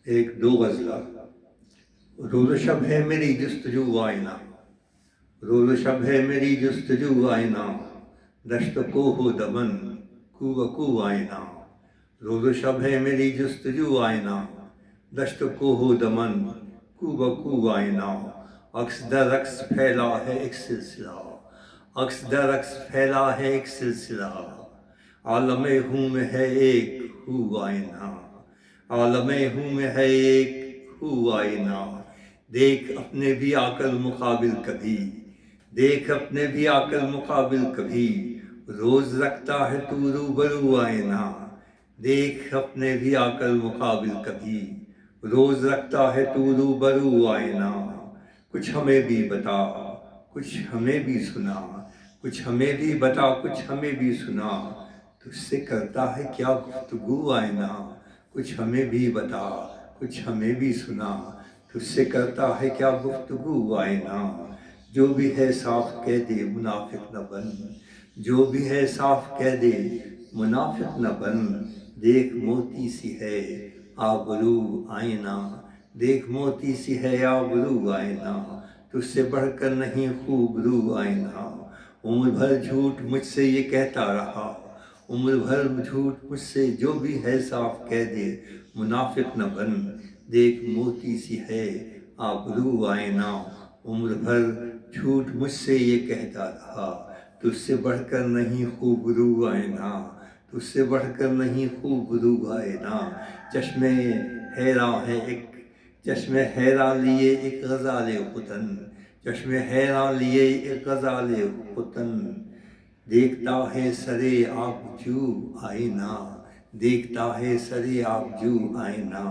ایک دو غزلہ۔ روز و شب ہے میری جستجو آئینہ، روز و شب ہے میری جستجو آئینہ، دشت کوہ و دمن کو بکو آئینہ، روز و شب ہے میری جستجو آئینہ، دشت کوہ و دمن کو بکو آئینہ، عکس در عکس پھیلا ہے ایک سلسلہ، عکس در عکس پھیلا ہے ایک سلسلہ، عالم ہوں میں ہے ایک ہو آئینہ، عالم ہوں میں ہے ایک ہو آئینہ، دیکھ اپنے بھی آ کر مقابل کبھی، دیکھ اپنے بھی آ کر مقابل کبھی، روز رکھتا ہے تو روبرو آئینہ، دیکھ اپنے بھی آ کر مقابل کبھی، روز رکھتا ہے تو روبرو آئینہ، کچھ ہمیں بھی بتا کچھ ہمیں بھی سنا، کچھ ہمیں بھی بتا کچھ ہمیں بھی سنا، تجھ سے کرتا ہے کیا گفتگو آئینہ، کچھ ہمیں بھی بتا کچھ ہمیں بھی سنا، تجھ سے کرتا ہے کیا گفتگو آئینہ، جو بھی ہے صاف کہہ دے منافق نہ بن، جو بھی ہے صاف کہہ دے منافق نہ بن، دیکھ موتی سی ہے آبرو آئینہ، دیکھ موتی سی ہے آبرو آئینہ، تجھ سے بڑھ کر نہیں خوبرو آئینہ، عمر بھر جھوٹ مجھ سے یہ کہتا رہا، عمر بھر جھوٹ مجھ سے جو بھی ہے صاف کہہ دے منافق نہ بن، دیکھ موتی سی ہے آبرو آئینہ، عمر بھر جھوٹ مجھ سے یہ کہتا رہا، تجھ سے بڑھ کر نہیں خوبرو آئینہ، تجھ سے بڑھ کر نہیں خوبرو آئینہ، چشمے حیراں ہے ایک چشمے حیراں لیے ایک غزال ختن، چشمے حیراں لیے ایک غزال ختن، دیکھتا ہے سرے آبجو آئینہ، دیکھتا ہے سرے آبجو آئینہ،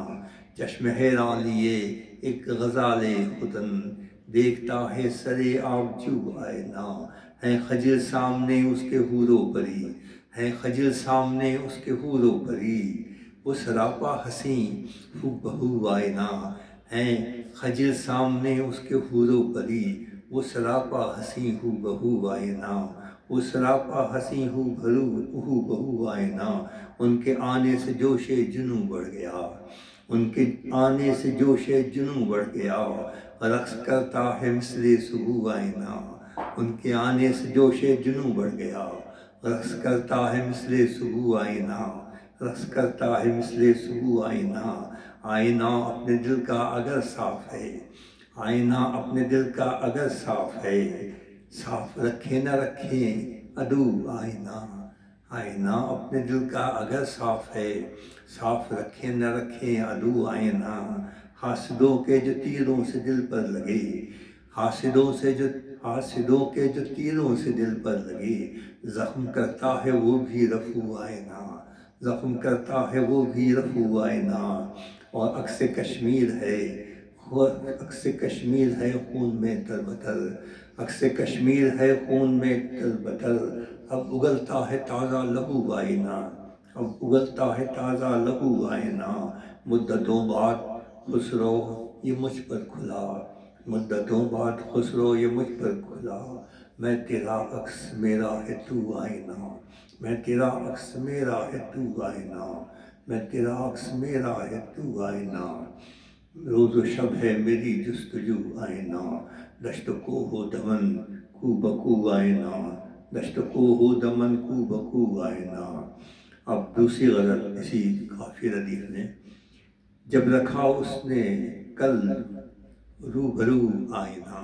چشم حیراں لیے ایک غزال ختن، دیکھتا ہے سرے آبجو آئینہ، ہے خجل سامنے اس کے حور و پری، ہے خجل سامنے اس کے حور و پری، وہ سراپا حسیں ہو بہو آئینہ، ہے خجل سامنے اس کے حور و پری، وہ سراپا حسیں ہو بہو آئینہ، وہ سراپا حسیں ہو بہو آئینہ، ان کے آنے سے جوش جنوں بڑھ گیا، ان کے آنے سے جوش جنوں بڑھ گیا، رقص کرتا ہے مثل صبح آئینہ، ان کے آنے سے جوش جنوں بڑھ گیا، رقص کرتا ہے مثل صبح آئینہ، رقص کرتا ہے مثل صبح آئینہ، آئینہ اپنے دل کا اگر صاف ہے، آئینہ اپنے دل کا اگر صاف ہے، صاف رکھے نہ رکھے عدو آئینہ، آئینہ اپنے دل کا اگر صاف ہے، صاف رکھے نہ رکھے عدو آئینہ، حاسدوں کے جو تیروں سے دل پر لگے، حاسدوں کے جو تیروں سے دل پر لگے، زخم کرتا ہے وہ بھی رفو آئینہ، زخم کرتا ہے وہ بھی رفو آئینہ، اور عکس کشمیر ہے عکس کشمیر ہے خون میں تربتر، عکس کشمیر ہے خون میں تربتر، اب اگلتا ہے تازہ لہو آئینہ، اب اگلتا ہے تازہ لہو آئینہ، مدتوں بعد خسرو یہ مجھ پر کھلا، مدتوں بعد خسرو یہ مجھ پر کھلا، میں تیرا عکس میرا ہے تو آئینہ، میں تیرا عکس میرا ہے تو آئینہ، میں تیرا عکس میرا ہے تو آئینہ، روز و شب ہے میری جستجو آئینہ، دشت کوہ و دمن کو بکو آئینہ، دشت کوہ و دمن کو بکو آئینہ۔ اب دوسری غزل اسی قافیہ ردیف نے، جب رکھا اس نے کل روبرو آئینہ،